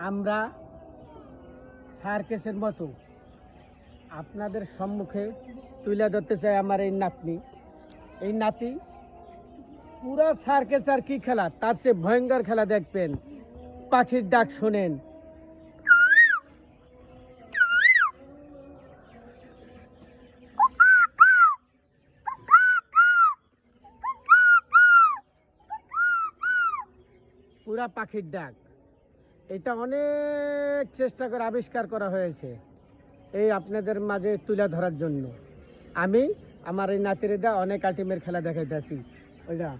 আমরা সার্কাসের মতো আপনাদের সম্মুখে তুলে ধরতে চাই আমার এই নাতনি। এই নাতি পুরা সার্কাস আর কি খেলা, তার চেয়ে ভয়ঙ্কর খেলা দেখবেন। পাখির ডাক শোনেন, পুরা পাখির ডাক। এটা অনেক চেষ্টা করে আবিষ্কার করা হয়েছে এই আপনাদের মাঝে তুলে ধরার জন্য। আমি আমার এই নাতিরে দা অনেক আইটেমের খেলা দেখাইতেছি। ওইটা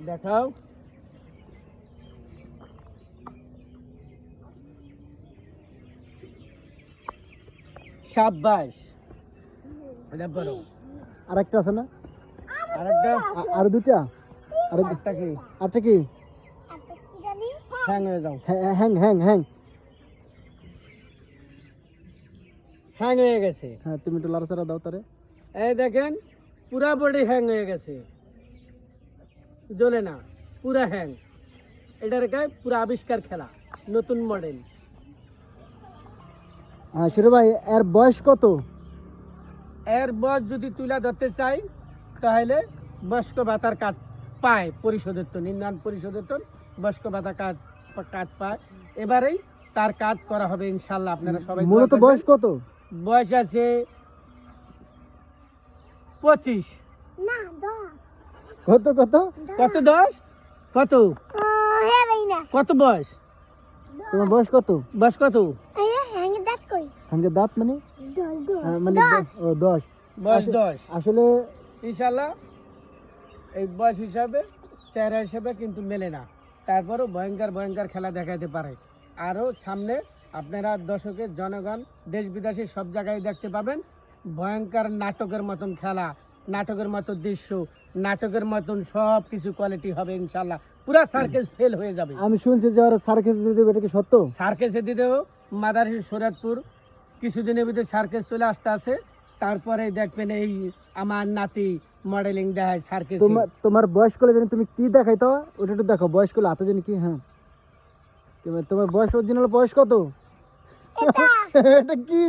দেখাও, শাবাশ। এটা বলো, আরেকটা আছে না? আরেকটা, আর দুটা, আরেকটা কি? আরেকটা কি? হ্যাং হয়ে যাও, হ্যাং হ্যাং হ্যাং। হ্যাং হয়ে গেছে। হ্যাঁ, তুমি একটু লাড়াচাড়া দাও তারে। এই দেখেন পুরা বডি হ্যাং হয়ে গেছে, জ্বলে না, পুরা হ্যাং। এটার গায়ে পুরা আবিষ্কার খেলা, নতুন মডেল। শিরু ভাই, এর বয়স কত? এর বয়স যদি তুলে ধরতে চাই তাহলে বয়স্ক ভাতার কার্ড পায় পরিশোধের তো, নিম্নান পরিশোধের তো বয়স্ক ভাতা কার্ড পায়। এবারেই তার কার্ড করা হবে ইনশাল্লাহ। আপনারা সবাই মূলত বয়স কত? বয়স আছে 25। কত কত কত 10? কত কত বয়স? তোমার বয়স কত? বয়স কত? সঙ্গে দাঁত মানে মানে 10। বয়স 10 আসলে ইনশাল্লাহ। এই বয়স হিসাবে চেহারা হিসাবে কিন্তু মেলে না, তারপরও ভয়ঙ্কর ভয়ঙ্কর খেলা দেখাতে পারে। আরও সামনে আপনারা দর্শকের জনগণ দেশ বিদেশে সব জায়গায় দেখতে পাবেন ভয়ঙ্কর নাটকের মতন খেলা, নাটকের মতো দৃশ্য, নাটকের মতন সব কিছু কোয়ালিটি হবে ইনশাল্লাহ। পুরা সার্কেস ফেল হয়ে যাবে। আমি শুনছি যে ওরা সার্কাস দিয়ে দেবে, এটা কি সত্য? সার্কেসে দিতেও মাদারী শরীয়তপুর কিছুদিনের ভিতরে সার্কেস চলে আসতে আছে। তারপরে দেখবেন এই আমার নাতি মডেলিং দেখায় সার্কেস। তোমার বয়স করলে জানি তুমি কি দেখাই তো, ওটা একটু দেখো। বয়স করলে হাতে জানি কি? হ্যাঁ, তোমার বয়স, অরিজিনাল বয়স কত? এটা কি?